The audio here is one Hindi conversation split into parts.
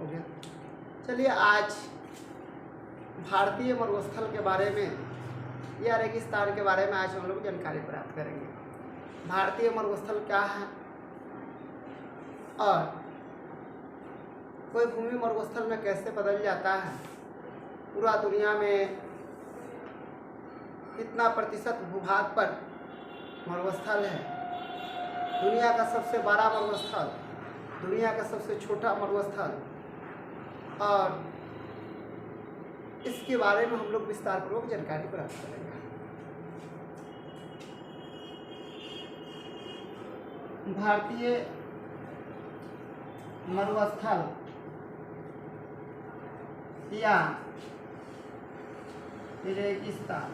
हो गया। चलिए आज भारतीय मरुस्थल के बारे में या रेगिस्तान के बारे में आज हम लोग जानकारी प्राप्त करेंगे। भारतीय मरुस्थल क्या है और कोई भूमि मरुस्थल में कैसे बदल जाता है, पूरा दुनिया में कितना प्रतिशत भूभाग पर मरुस्थल है, दुनिया का सबसे बड़ा मरुस्थल, दुनिया का सबसे छोटा मरुस्थल, और इसके बारे में हम लोग विस्तारपूर्वक जानकारी प्राप्त करेंगे। भारतीय मरुस्थल या रेगिस्तान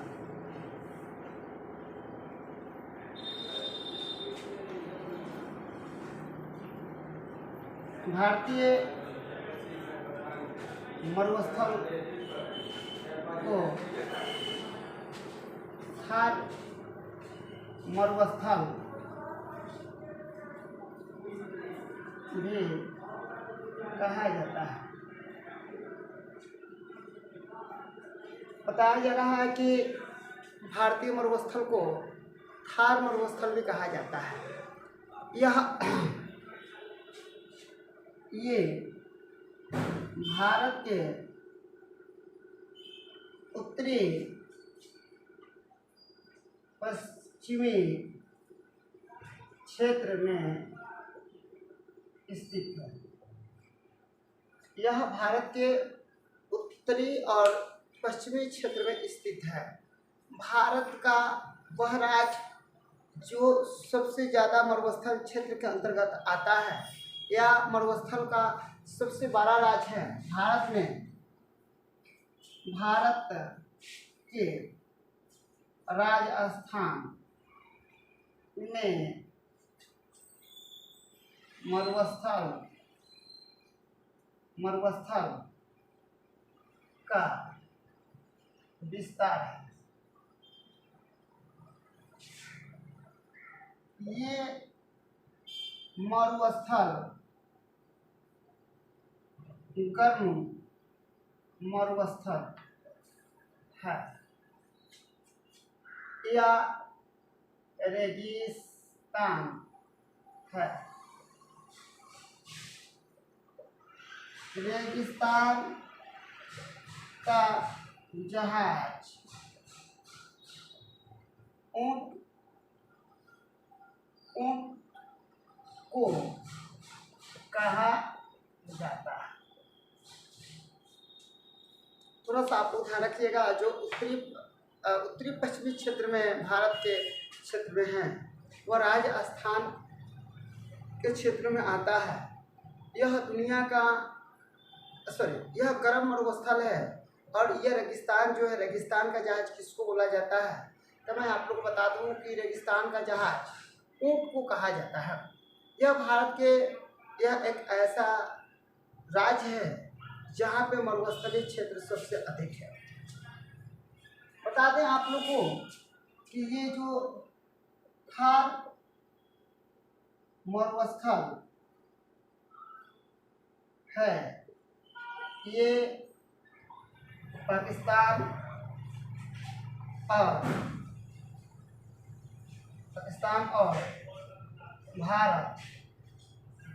भारतीय मरुस्थल को थार मरुस्थल भी कहा जाता है। बताया जा रहा है कि भारतीय मरुस्थल को थार मरुस्थल भी कहा जाता है। ये भारत के उत्तरी पश्चिमी क्षेत्र में स्थित है। यह भारत के उत्तरी और पश्चिमी क्षेत्र में स्थित है। भारत का वह राज्य जो सबसे ज़्यादा मरुस्थल क्षेत्र के अंतर्गत आता है या मरुस्थल का सबसे बड़ा राज्य है। भारत में भारत के राजस्थान में मरुस्थल का विस्तार है। ये मरुस्थल गर्म मरुस्थल है या रेगिस्तान है। रेगिस्तान का जहाज ऊंट को कहा जाता है। थोड़ा सा आप लोग ध्यान रखिएगा, जो उत्तरी पश्चिमी क्षेत्र में भारत के क्षेत्र में है वह राजस्थान के क्षेत्र में आता है। यह दुनिया का यह गर्म मरुस्थल है। और यह रेगिस्तान जो है, रेगिस्तान का जहाज किसको बोला जाता है, तो मैं आप लोग को बता दूं कि रेगिस्तान का जहाज ऊंट को कहा जाता है। यह भारत के एक ऐसा राज्य है जहाँ पे मरुस्थलीय क्षेत्र सबसे अधिक है। बता दें आप लोग को कि ये जो थार मरुस्थल है ये पाकिस्तान और भारत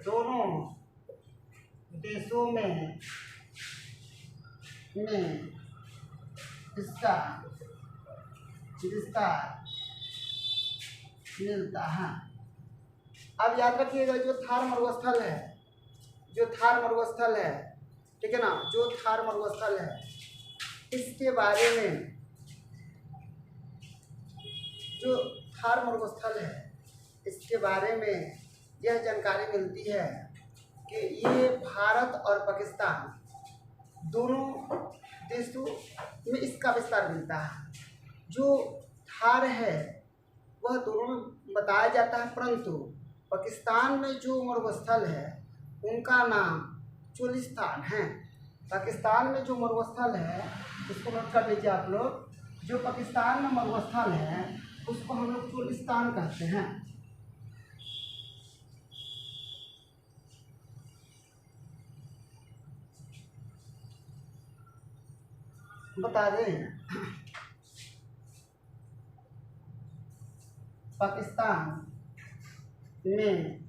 दोनों देशों में इसका विस्तार मिलता है। अब याद रखिएगा, जो थार मरुस्थल है, ठीक है ना, जो थार मरुस्थल है इसके बारे में, जो थार मरुस्थल है इसके बारे में यह जानकारी मिलती है कि ये भारत और पाकिस्तान दोनों देशों में इसका विस्तार मिलता है। जो थार है वह दोनों में बताया जाता है, परंतु पाकिस्तान में जो मरुस्थल है उनका नाम चोलिस्तान है। पाकिस्तान में जो मरुस्थल है उसको नोट कर लीजिए आप लोग, जो पाकिस्तान में मरुस्थल है उसको हम लोग चोलिस्तान कहते हैं। बता दें, पाकिस्तान में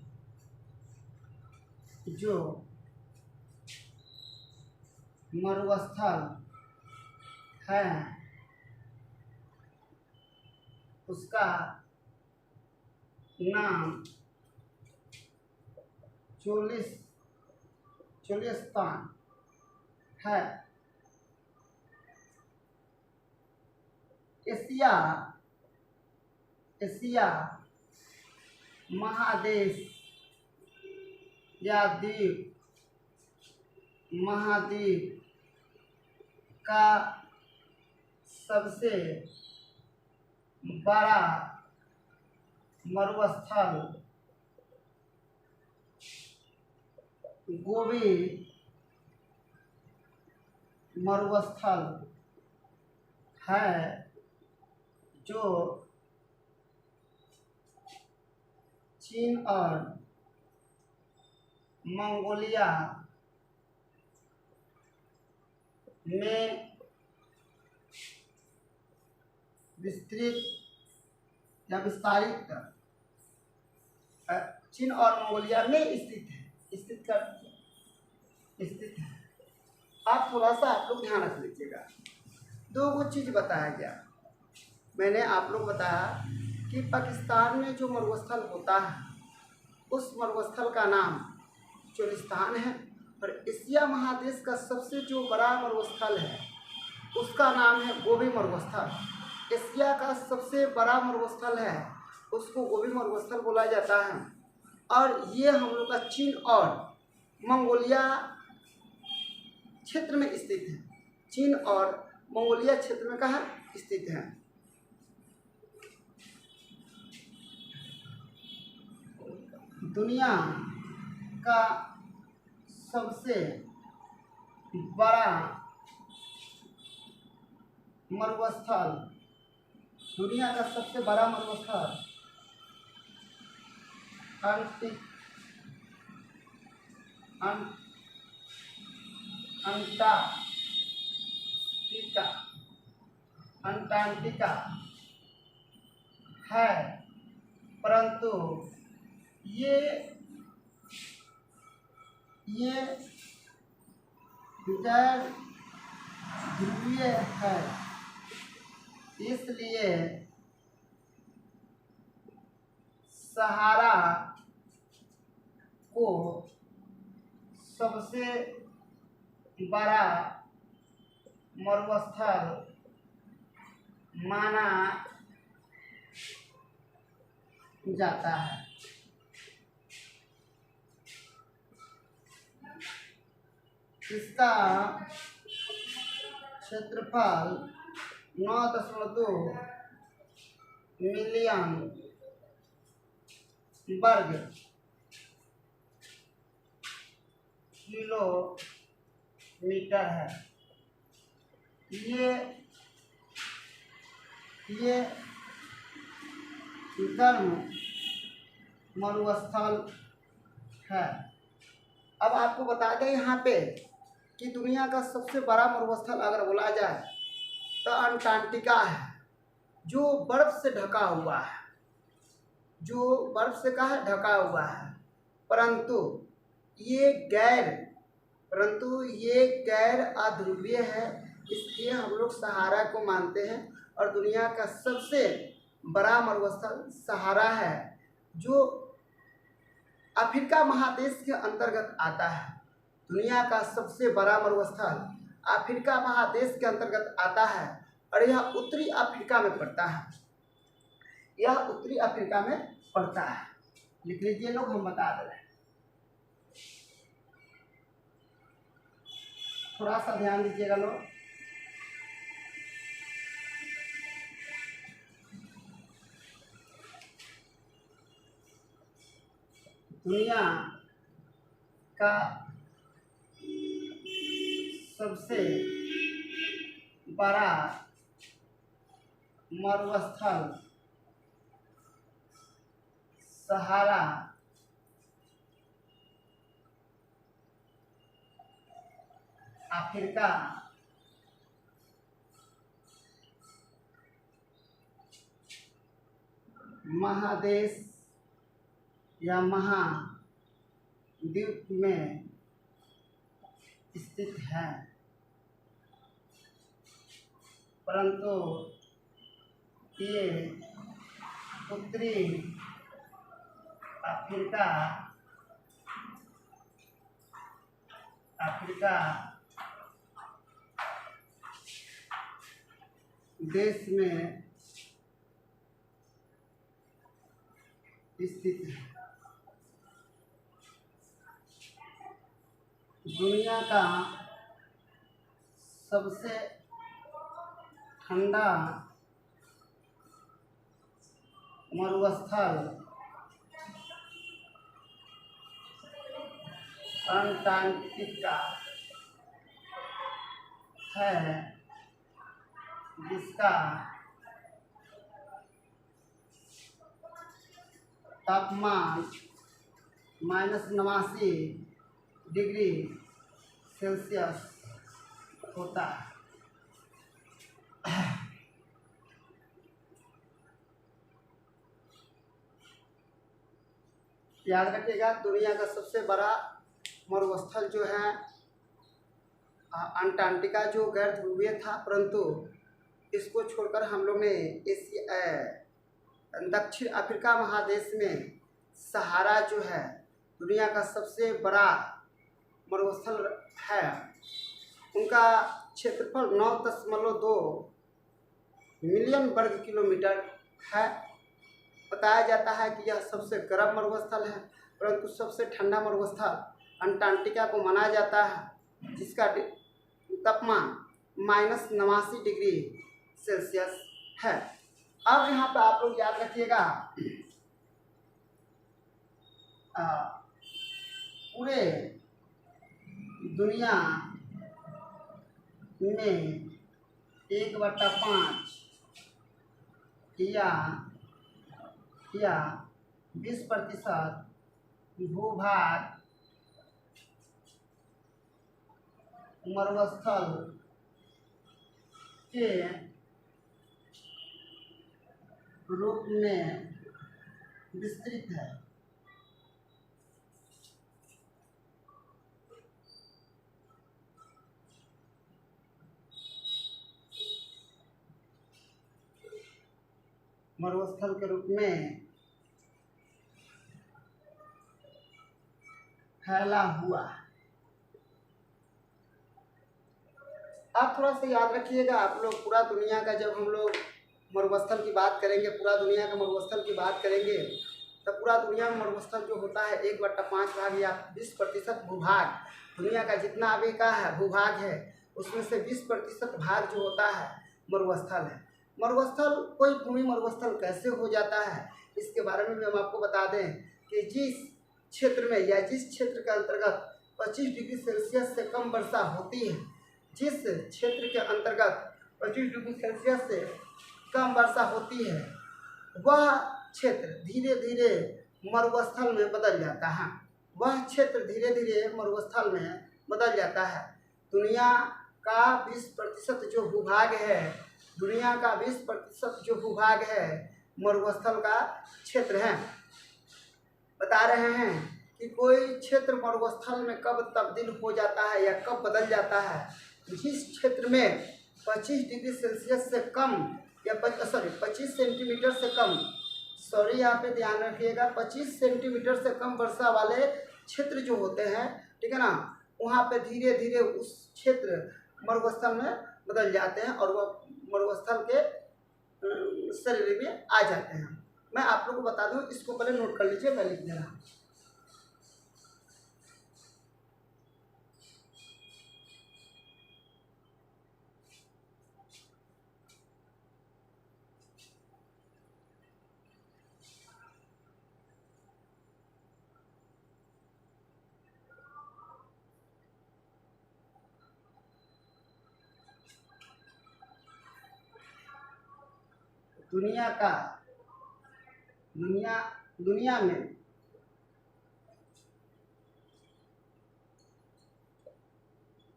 जो मरुस्थल है उसका नाम चोलिस्तान है। एशिया महादेश या द्वीप महाद्वीप का सबसे बड़ा मरुस्थल गोबी मरुस्थल है, जो चीन और मंगोलिया में विस्तारित चीन और मंगोलिया में स्थित है। आप थोड़ा सा आप लोग ध्यान रख लीजिएगा। दो चीज़ बताया गया। मैंने आप लोग बताया कि पाकिस्तान में जो मरुस्थल होता है उस मरुस्थल का नाम चोलिस्तान है, और एशिया महादेश का सबसे जो बड़ा मरुस्थल है उसका नाम है गोबी मरुस्थल। एशिया का सबसे बड़ा मरुस्थल है उसको गोबी मरुस्थल बोला जाता है, और ये हम लोग का चीन और मंगोलिया क्षेत्र में स्थित है। चीन और मंगोलिया क्षेत्र में कहाँ स्थित है। दुनिया का सबसे बड़ा मरुस्थल अंटार्कटिका है, परंतु ये गैर ध्रुवीय है, इसलिए सहारा को सबसे बड़ा मरुस्थल माना जाता है। इसका क्षेत्रफल 9.2 मिलियन वर्ग किलोमीटर है। ये गर्म मरुस्थल है। अब आपको बता दें यहाँ पे कि दुनिया का सबसे बड़ा मरुस्थल अगर बोला जाए तो अंटार्कटिका है, जो बर्फ से ढका हुआ है, ढका हुआ है। परंतु ये गैर अध्रुवीय है, इसलिए हम लोग सहारा को मानते हैं। और दुनिया का सबसे बड़ा मरुस्थल सहारा है, जो अफ्रीका महादेश के अंतर्गत आता है। दुनिया का सबसे बड़ा मरुस्थल अफ्रीका महादेश के अंतर्गत आता है, और यह उत्तरी अफ्रीका में पड़ता है। लिख लीजिए लोग, हम बता दे रहे हैं। थोड़ा सा ध्यान दीजिएगा लोग। दुनिया का सबसे बड़ा मरुस्थल सहारा अफ्रीका महादेश या महाद्वीप में स्थित है, परंतु ये उत्तरी अफ्रीका देश में स्थित है। दुनिया का सबसे ठंडा मरुस्थल अंटार्कटिका है, जिसका तापमान -89 डिग्री सेल्सियस होता है। याद रखिएगा, दुनिया का सबसे बड़ा मरुस्थल जो है अंटार्कटिका, जो गैर ध्रुवीय था, परंतु इसको छोड़कर हम लोग ने दक्षिण अफ्रीका महादेश में सहारा जो है दुनिया का सबसे बड़ा मरुस्थल है। उनका क्षेत्रफल 9.2 मिलियन वर्ग किलोमीटर है। बताया जाता है कि यह सबसे गर्म मरुस्थल है, परंतु सबसे ठंडा मरुस्थल अंटार्कटिका को माना जाता है, जिसका तापमान -89 डिग्री सेल्सियस है। अब यहाँ पे आप लोग याद रखिएगा, पूरे दुनिया में 1/5 या 20% भूभाग मरुस्थल के रूप में विस्तृत है। मरुस्थल के रूप में फैला हुआ। आप थोड़ा सा याद रखिएगा, आप लोग पूरा दुनिया का, जब हम लोग मरुस्थल की बात करेंगे, पूरा दुनिया का मरुस्थल की बात करेंगे, तब पूरा दुनिया में मरुस्थल जो होता है 1/5 भाग या 20% भूभाग, दुनिया का जितना अभी का है भूभाग है, उसमें से 20% भाग जो होता है मरुस्थल है। मरुस्थल, कोई भूमि मरुस्थल कैसे हो जाता है, इसके बारे में भी हम आपको बता दें कि जिस क्षेत्र में या जिस क्षेत्र के अंतर्गत 25 डिग्री सेल्सियस से कम वर्षा होती है, जिस क्षेत्र के अंतर्गत 25 डिग्री सेल्सियस से कम वर्षा होती है, वह क्षेत्र धीरे धीरे मरुस्थल में बदल जाता है। वह क्षेत्र धीरे धीरे मरुस्थल में बदल जाता है। दुनिया का 20% जो भूभाग है, दुनिया का 20% जो भूभाग है मरुस्थल का क्षेत्र है। बता रहे हैं कि कोई क्षेत्र मरुस्थल में कब तब्दील हो जाता है या कब बदल जाता है, जिस क्षेत्र में 25 डिग्री सेल्सियस से कम या 25 सेंटीमीटर से कम, यहाँ पे ध्यान रखिएगा, 25 सेंटीमीटर से कम वर्षा वाले क्षेत्र जो होते हैं, ठीक है ना, वहाँ पे धीरे धीरे उस क्षेत्र मरुस्थल में बदल जाते हैं और वह मरुस्थल के शरीर में आ जाते हैं। मैं आप लोगों को बता दूं, इसको पहले नोट कर लीजिए, मैं लिख दे रहा हूँ। दुनिया में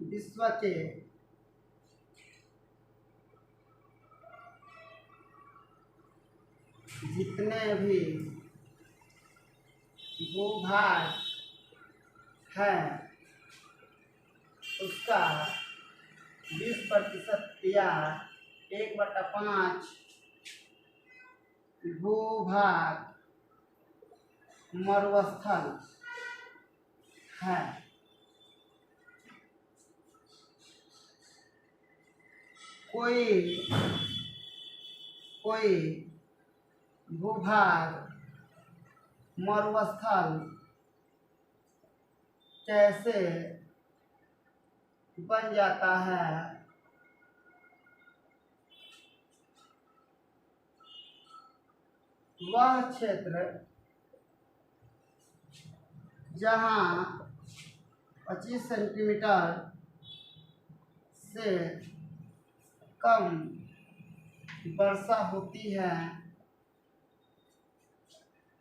विश्व के जितने भी भूभाग हैं उसका 20% या 1/5 भूभाग मरुस्थल है। कोई भूभाग मरुस्थल कैसे बन जाता है, वह क्षेत्र जहाँ 25 सेंटीमीटर से कम वर्षा होती है,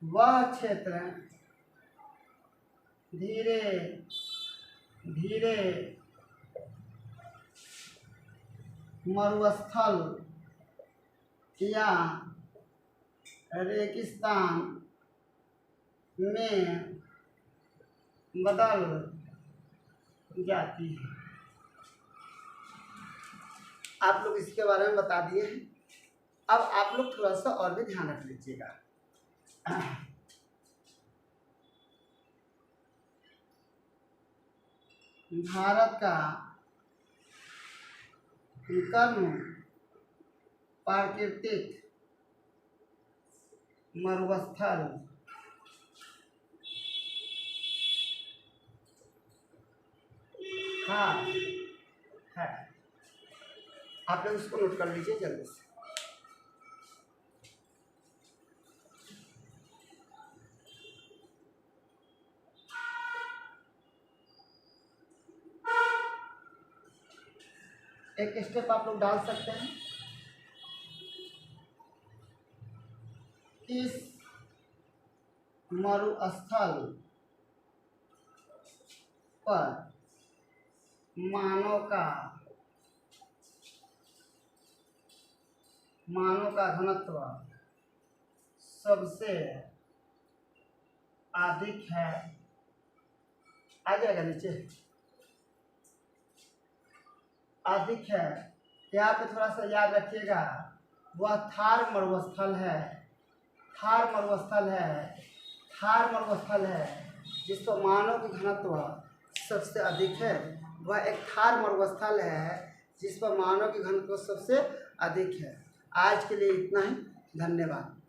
वह क्षेत्र धीरे धीरे मरुस्थल या रेगिस्तान में बदल जाती है। आप लोग इसके बारे में बता दिए हैं। अब आप लोग थोड़ा सा और भी ध्यान रख लीजिएगा। भारत का कर्म प्राकृतिक मरुस्थल हाँ है। आप लोग इसको नोट कर लीजिए जल्दी से। एक स्टेप आप लोग डाल सकते हैं। इस मरुस्थल पर मानव का घनत्व सबसे अधिक है। आ जाएगा नीचे, अधिक है। यहाँ पे थोड़ा सा याद रखिएगा, वह थार मरुस्थल है। थार मरुस्थल है जिस पर मानव की घनत्व सबसे अधिक है। वह एक थार मरुस्थल है जिस पर मानव की घनत्व सबसे अधिक है। आज के लिए इतना ही। धन्यवाद।